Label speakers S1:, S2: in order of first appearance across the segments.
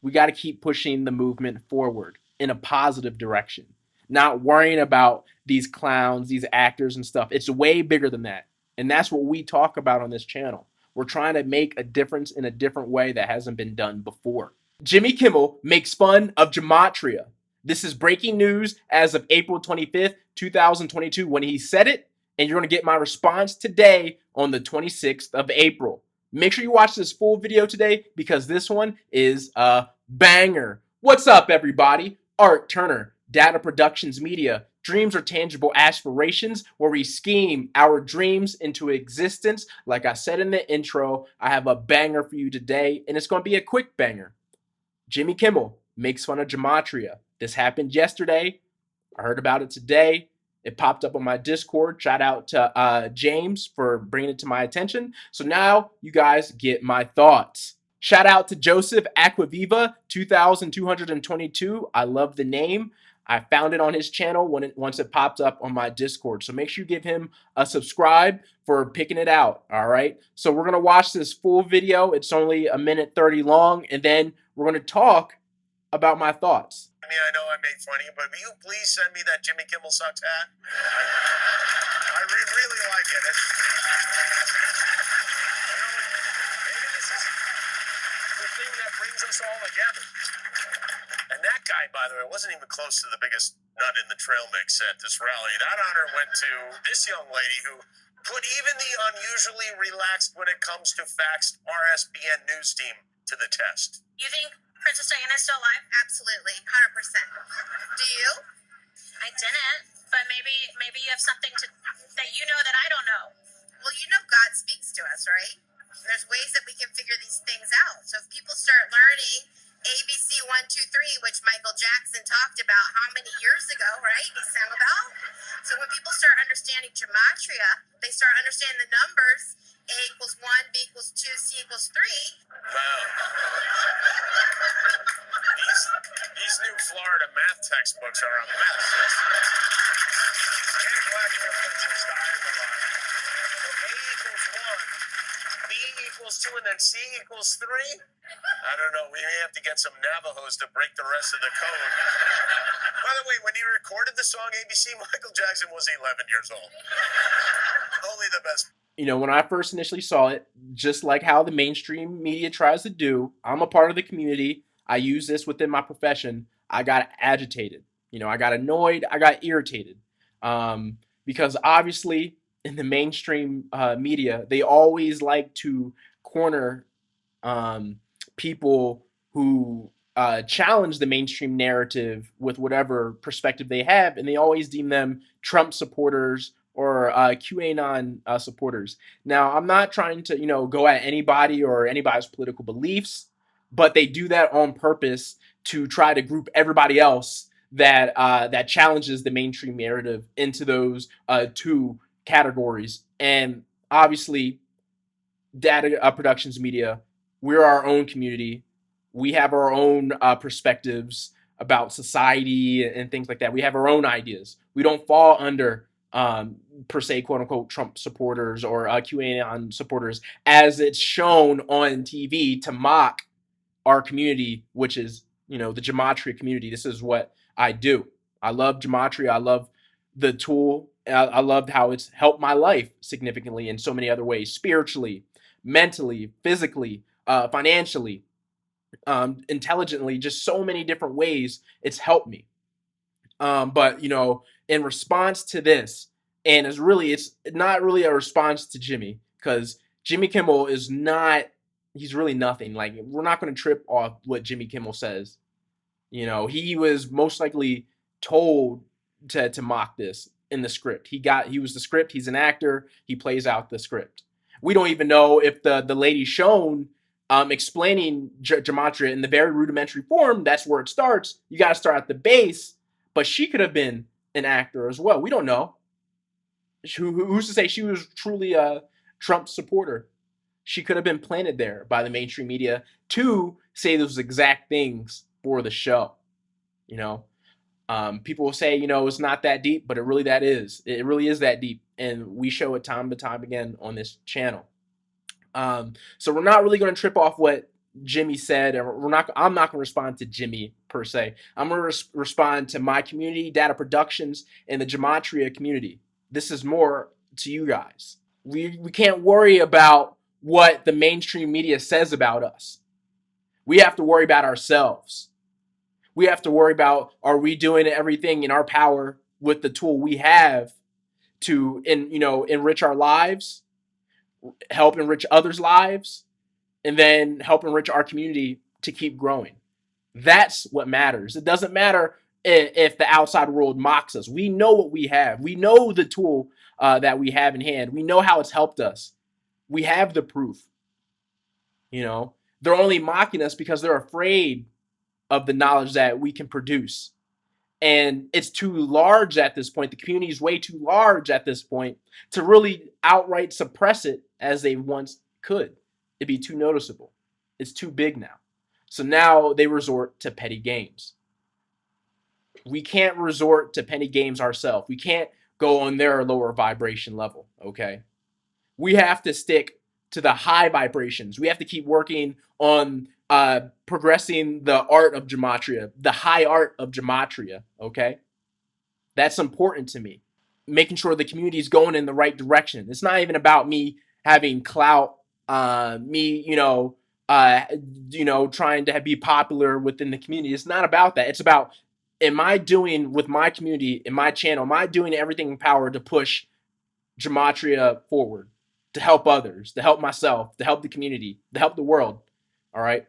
S1: We got to keep pushing the movement forward in a positive direction, not worrying about these clowns, these actors and stuff. It's way bigger than that. And that's what we talk about on this channel. We're trying to make a difference in a different way that hasn't been done before. Jimmy Kimmel makes fun of Gematria. This is breaking news as of April 25th, 2022, when he said it, and you're going to get my response today on the 26th of April. Make sure you watch this full video today because this one is a banger. What's up, everybody? Art Turner, D.A.T.A Productions Media. Dreams are tangible aspirations where we scheme our dreams into existence. Like I said in the intro, I have a banger for you today, and it's going to be a quick banger. Jimmy Kimmel makes fun of Gematria. This happened yesterday. I heard about it today. It popped up on my Discord. Shout out to James for bringing it to my attention. So now you guys get my thoughts. Shout out to Joseph Aquaviva 2222. I love the name. I found it on his channel once it popped up on my Discord. So make sure you give him a subscribe for picking it out. All right. So we're going to watch this full video. It's only 1:30 long. And then we're going to talk about my thoughts.
S2: I know I made fun of you, but will you please send me that Jimmy Kimmel Sucks hat? I really like it. Maybe this is the thing that brings us all together. And that guy, by the way, wasn't even close to the biggest nut in the trail mix at this rally. That honor went to this young lady who put even the unusually relaxed when it comes to facts RSBN news team to the test.
S3: You think Princess Diana is still alive?
S4: Absolutely, 100%. Do you?
S3: I didn't, but maybe you have something that you know that I don't know.
S4: Well, you know God speaks to us, right? There's ways that we can figure these things out. So if people start learning ABC 1, 2, 3, which Michael Jackson talked about how many years ago, right? He sang about. So when people start understanding gematria, they start understanding the numbers. A equals 1, B equals 2, C equals 3.
S2: Wow. These new Florida math textbooks are a mess. I am glad to hear Princess Diana alive. So A equals 1, B equals 2, and then C equals 3? I don't know. We may have to get some Navajos to break the rest of the code. By the way, when he recorded the song ABC, Michael Jackson was 11 years old. Only the best.
S1: You know, when I first initially saw it, just like how the mainstream media tries to do, I'm a part of the community. I use this within my profession. I got agitated. You know, I got annoyed. I got irritated. Because obviously in the mainstream media, they always like to corner people who challenge the mainstream narrative with whatever perspective they have, and they always deem them Trump supporters or QAnon supporters. Now, I'm not trying to, go at anybody or anybody's political beliefs, but they do that on purpose to try to group everybody else that that challenges the mainstream narrative into those two categories. And obviously, D.A.T.A Productions Media, we're our own community. We have our own perspectives about society and things like that. We have our own ideas. We don't fall under per se, quote unquote, Trump supporters or QAnon supporters, as it's shown on TV to mock our community, which is, the Gematria community. This is what I do. I love Gematria. I love the tool. I loved how it's helped my life significantly in so many other ways, spiritually, mentally, physically, financially, intelligently, just so many different ways it's helped me. But in response to this, and it's not really a response to Jimmy, because Jimmy Kimmel is not, he's really nothing. Like, we're not going to trip off what Jimmy Kimmel says. He was most likely told to mock this in the script. He was the script. He's an actor. He plays out the script. We don't even know if the lady shown explaining Gematria in the very rudimentary form, that's where it starts. You got to start at the base, but she could have been an actor as well. We don't know. Who's to say she was truly a Trump supporter? She could have been planted there by the mainstream media to say those exact things for the show. People will say, it's not that deep, but it really is that deep. And we show it time and time again on this channel. So we're not really going to trip off what Jimmy said, and I'm not going to respond to Jimmy per se. I'm going to respond to my community, Data Productions, and the Gematria community. This is more to you guys. We can't worry about what the mainstream media says about us. We have to worry about ourselves. We have to worry about, are we doing everything in our power with the tool we have to enrich our lives, help enrich others' lives, and then help enrich our community to keep growing. That's what matters. It doesn't matter if the outside world mocks us. We know what we have. We know the tool that we have in hand. We know how it's helped us. We have the proof. They're only mocking us because they're afraid of the knowledge that we can produce. And it's too large at this point. The community is way too large at this point to really outright suppress it as they once could. It'd be too noticeable. It's too big now. So now they resort to petty games. We can't resort to petty games ourselves. We can't go on their lower vibration level, okay? We have to stick to the high vibrations. We have to keep working on progressing the art of Gematria, the high art of Gematria, okay? That's important to me. Making sure the community is going in the right direction. It's not even about me having clout, trying to be popular within the community. It's not about that. It's about, am I doing with my community, in my channel, am I doing everything in power to push Gematria forward, to help others, to help myself, to help the community, to help the world. All right.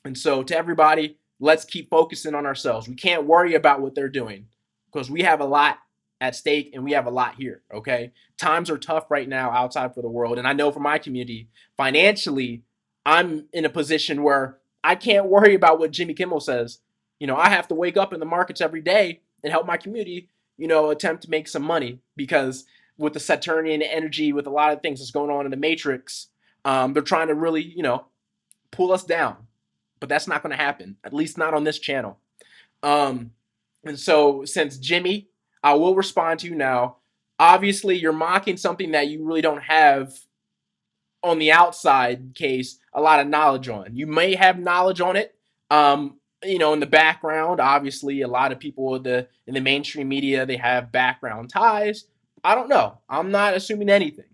S1: And so to everybody, let's keep focusing on ourselves. We can't worry about what they're doing because we have a lot at stake and we have a lot here. Okay. Times are tough right now outside for the world. And I know for my community, financially, I'm in a position where I can't worry about what Jimmy Kimmel says. I have to wake up in the markets every day and help my community, attempt to make some money because with the Saturnian energy, with a lot of things that's going on in the Matrix, they're trying to really, pull us down. But that's not going to happen, at least not on this channel. And so since Jimmy, I will respond to you now. Obviously, you're mocking something that you really don't have on the outside case a lot of knowledge on. You may have knowledge on it, in the background. Obviously, a lot of people in the mainstream media, they have background ties. I don't know. I'm not assuming anything.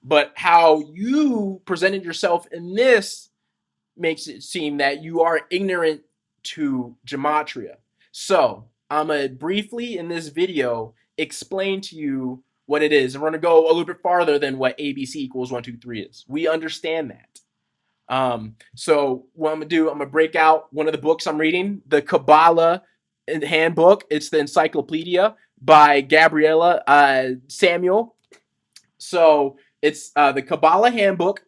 S1: But how you presented yourself in this makes it seem that you are ignorant to Gematria. So I'm going to briefly in this video explain to you what it is. And we're going to go a little bit farther than what ABC equals 1, 2, 3 is. We understand that. So what I'm going to do, I'm going to break out one of the books I'm reading, the Kabbalah Handbook. It's the encyclopedia by Gabriella Samuel. So it's the Kabbalah Handbook,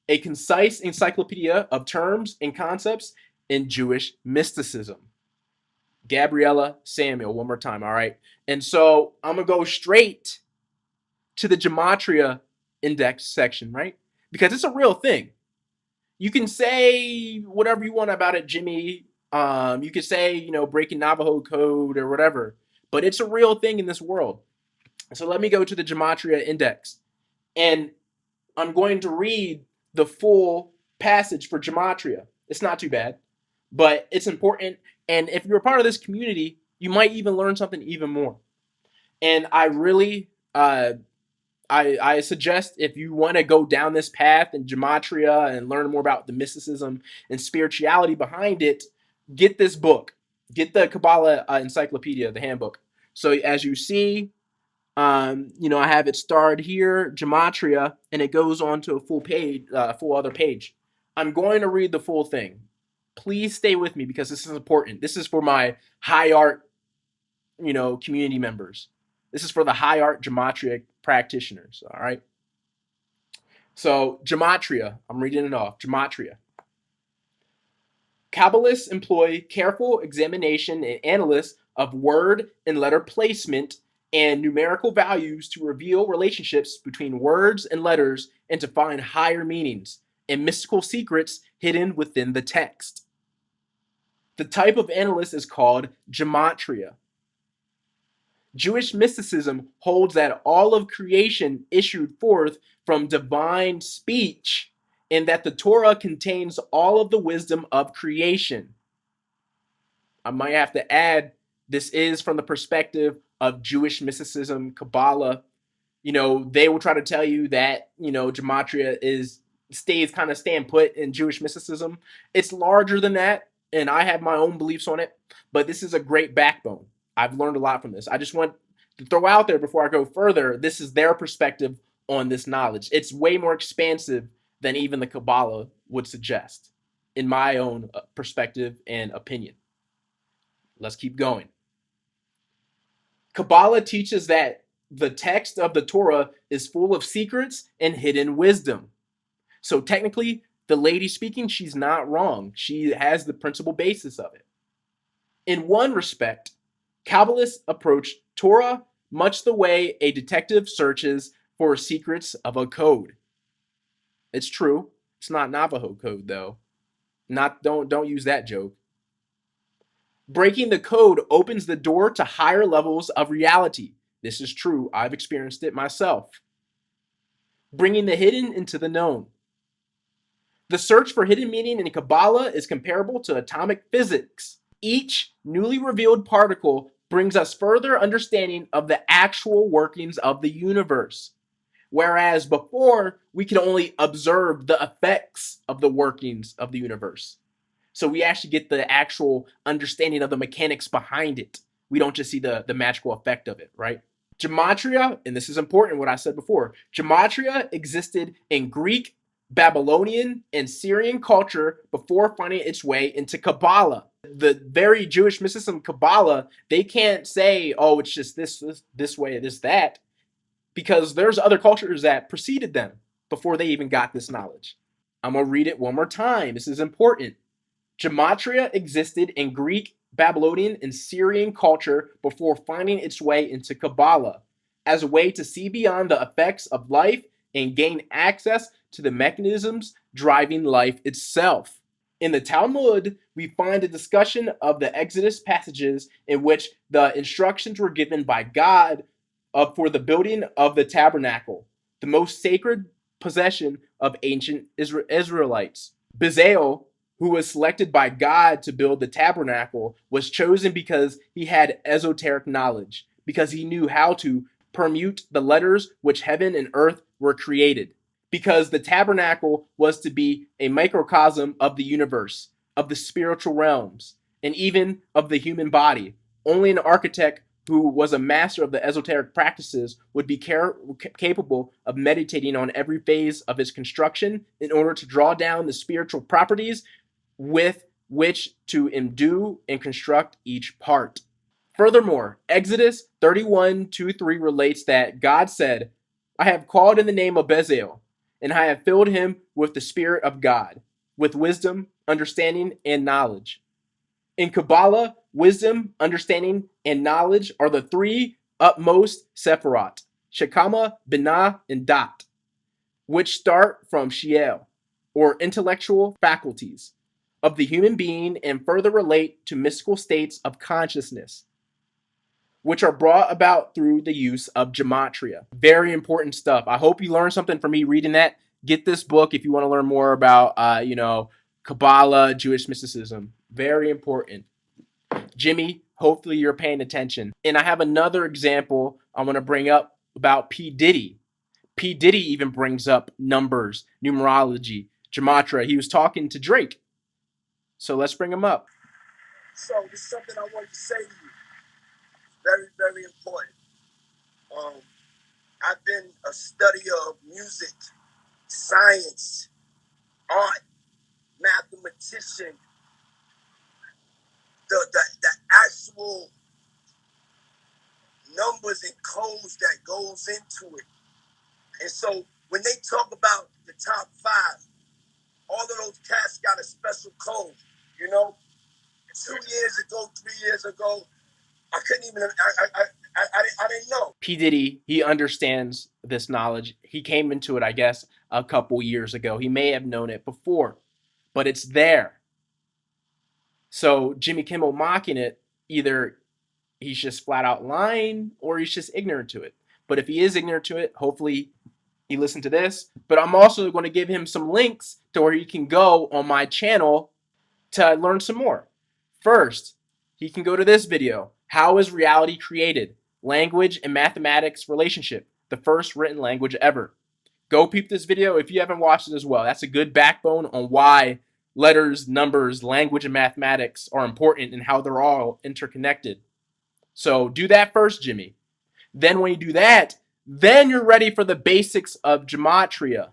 S1: a concise encyclopedia of terms and concepts in Jewish mysticism. Gabriella Samuel, one more time, all right? And so I'm going to go straight to the Gematria Index section, right? Because it's a real thing. You can say whatever you want about it, Jimmy. You could say, breaking Navajo code or whatever, but it's a real thing in this world. So let me go to the Gematria Index, and I'm going to read the full passage for Gematria. It's not too bad, but it's important. And if you're a part of this community, you might even learn something even more. And I really, I suggest if you want to go down this path in Gematria and learn more about the mysticism and spirituality behind it, get this book. Get the Kabbalah Encyclopedia, the handbook. So as you see, I have it starred here, Gematria, and it goes on to a full page, full other page. I'm going to read the full thing. Please stay with me because this is important. This is for my high art, community members. This is for the high art Gematria practitioners, all right? So, Gematria, I'm reading it off. Gematria. Kabbalists employ careful examination and analysis of word and letter placement and numerical values to reveal relationships between words and letters and to find higher meanings and mystical secrets hidden within the text. The type of analyst is called Gematria. Jewish mysticism holds that all of creation issued forth from divine speech and that the Torah contains all of the wisdom of creation. I might have to add, this is from the perspective of Jewish mysticism, Kabbalah. They will try to tell you that, Gematria stays kind of staying put in Jewish mysticism. It's larger than that, and I have my own beliefs on it, but this is a great backbone. I've learned a lot from this. I just want to throw out there before I go further, this is their perspective on this knowledge. It's way more expansive than even the Kabbalah would suggest, in my own perspective and opinion. Let's keep going. Kabbalah teaches that the text of the Torah is full of secrets and hidden wisdom. So technically, the lady speaking, she's not wrong. She has the principal basis of it. In one respect, Kabbalists approach Torah much the way a detective searches for secrets of a code. It's true. It's not Navajo code though. Don't use that joke. Breaking the code opens the door to higher levels of reality. This is true. I've experienced it myself. Bringing the hidden into the known. The search for hidden meaning in Kabbalah is comparable to atomic physics. Each newly revealed particle brings us further understanding of the actual workings of the universe. Whereas before, we could only observe the effects of the workings of the universe. So we actually get the actual understanding of the mechanics behind it. We don't just see the magical effect of it, right? Gematria, and this is important, what I said before, Gematria existed in Greek, Babylonian, and Syrian culture before finding its way into Kabbalah. The very Jewish mysticism Kabbalah, they can't say, oh, it's just this way, that, because there's other cultures that preceded them before they even got this knowledge. I'm going to read it one more time. This is important. Gematria existed in Greek, Babylonian, and Syrian culture before finding its way into Kabbalah as a way to see beyond the effects of life and gain access to the mechanisms driving life itself. In the Talmud, we find a discussion of the Exodus passages in which the instructions were given by God for the building of the tabernacle, the most sacred possession of ancient Israelites. Bezalel, who was selected by God to build the tabernacle, was chosen because he had esoteric knowledge, because he knew how to permute the letters which heaven and earth were created, because the tabernacle was to be a microcosm of the universe, of the spiritual realms, and even of the human body. Only an architect who was a master of the esoteric practices would be capable of meditating on every phase of its construction in order to draw down the spiritual properties with which to imbue and construct each part. Furthermore, Exodus 31:2-3 relates that God said, I have called in the name of Bezalel, and I have filled him with the Spirit of God, with wisdom, understanding, and knowledge. In Kabbalah, wisdom, understanding, and knowledge are the three utmost sephirot, Shekama, Binah, and Dat, which start from Shiel, or intellectual faculties, of the human being and further relate to mystical states of consciousness, which are brought about through the use of gematria. Very important stuff. I hope you learned something from me reading that. Get this book if you want to learn more about, Kabbalah, Jewish mysticism. Very important. Jimmy, hopefully you're paying attention. And I have another example I want to bring up about P. Diddy. P. Diddy even brings up numbers, numerology, gematria. He was talking to Drake. So let's bring him up.
S2: So this is something I wanted to say to you. Very, very important. I've been a studier of music, science, art, mathematician, the actual numbers and codes that goes into it. And so when they talk about the top 5, all of those cats got a special code, 2 years ago, 3 years ago, I couldn't even, I didn't know.
S1: P. Diddy, he understands this knowledge. He came into it, I guess, a couple years ago. He may have known it before, but it's there. So Jimmy Kimmel mocking it, either he's just flat out lying or he's just ignorant to it. But if he is ignorant to it, hopefully he listened to this, but I'm also going to give him some links to where he can go on my channel to learn some more. First, he can go to this video. How is reality created? Language and mathematics relationship. The first written language ever. Go peep this video if you haven't watched it as well. That's a good backbone on why letters, numbers, language, and mathematics are important and how they're all interconnected. So do that first, Jimmy. Then when you do that, then you're ready for the basics of Gematria.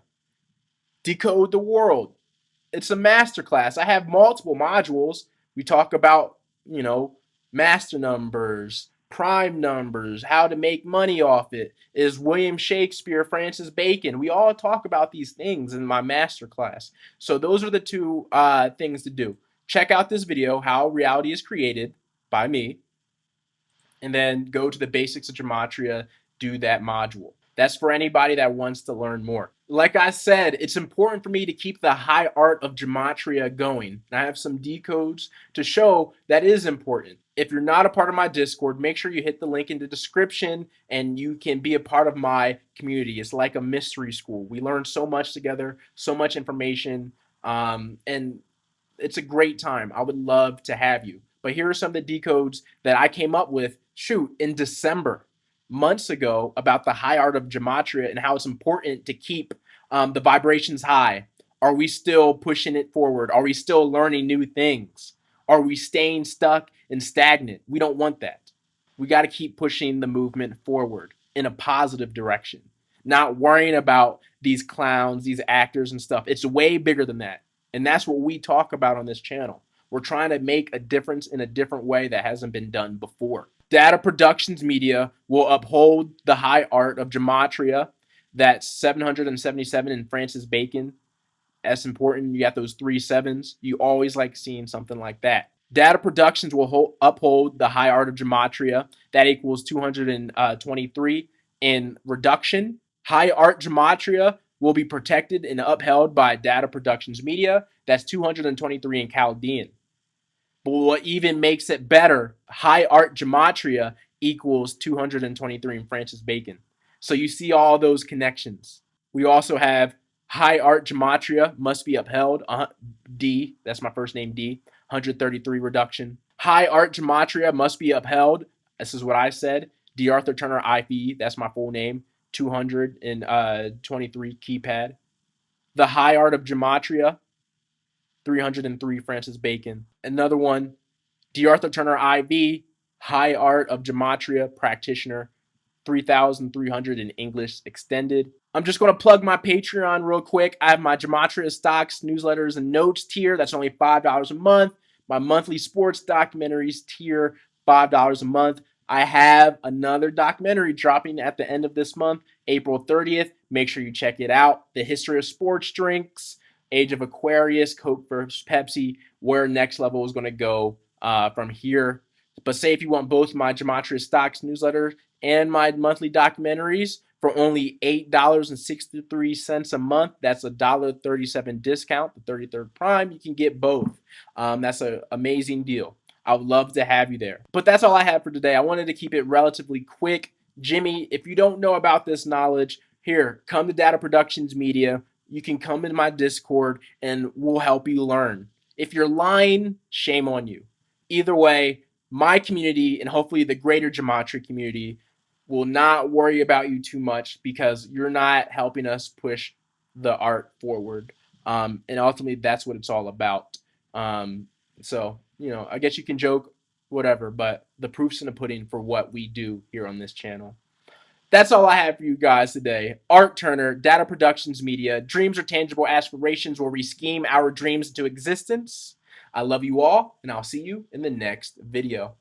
S1: Decode the world. It's a masterclass. I have multiple modules. We talk about, master numbers, prime numbers, how to make money off it. Is William Shakespeare, Francis Bacon? We all talk about these things in my masterclass. So those are the two things to do. Check out this video, How Reality is Created, by me, and then go to the basics of Gematria, do that module. That's for anybody that wants to learn more. Like I said, it's important for me to keep the high art of Gematria going. I have some decodes to show that is important. If you're not a part of my Discord, make sure you hit the link in the description and you can be a part of my community. It's like a mystery school. We learn so much together, so much information, and it's a great time. I would love to have you. But here are some of the decodes that I came up with, in December, months ago, about the high art of Gematria and how it's important to keep the vibrations high. Are we still pushing it forward? Are we still learning new things? Are we staying stuck and stagnant? We don't want that. We got to keep pushing the movement forward in a positive direction, not worrying about these clowns, these actors and stuff. It's way bigger than that. And that's what we talk about on this channel. We're trying to make a difference in a different way that hasn't been done before. D.A.T.A Productions Media will uphold the high art of Gematria. That's 777 in Francis Bacon. That's important. You got those 3 sevens. You always like seeing something like that. D.A.T.A Productions will uphold the high art of Gematria. That equals 223 in reduction. High art Gematria will be protected and upheld by D.A.T.A Productions Media. That's 223 in Chaldean. But what even makes it better, high art Gematria equals 223 in Francis Bacon. So you see all those connections. We also have high art Gematria must be upheld. D, that's my first name, D, 133 reduction. High art Gematria must be upheld. This is what I said. D. Arthur Turner, IV, that's my full name, 223 keypad. The high art of Gematria, 303 Francis Bacon. Another one, D. Arthur Turner, IV, high art of Gematria practitioner, 3,300 in English extended. I'm just going to plug my Patreon real quick. I have my Gematria stocks, newsletters, and notes tier. That's only $5 a month. My monthly sports documentaries tier, $5 a month. I have another documentary dropping at the end of this month, April 30th. Make sure you check it out. The history of sports drinks, Age of Aquarius, Coke versus Pepsi, where Next Level is going to go from here. But say if you want both my Gematria stocks newsletter and my monthly documentaries for only $8.63 a month, that's a $1.37 discount, the 33rd Prime, you can get both. That's an amazing deal. I would love to have you there. But that's all I have for today. I wanted to keep it relatively quick. Jimmy, if you don't know about this knowledge, here, come to D.A.T.A Productions Media. You can come in my Discord and we'll help you learn. If you're lying, shame on you. Either way, my community and hopefully the greater Gematria community will not worry about you too much because you're not helping us push the art forward. And ultimately, that's what it's all about. So, I guess you can joke, whatever, but the proof's in the pudding for what we do here on this channel. That's all I have for you guys today. Art Turner, D.A.T.A Productions Media. Dreams are tangible aspirations where we scheme our dreams into existence. I love you all, and I'll see you in the next video.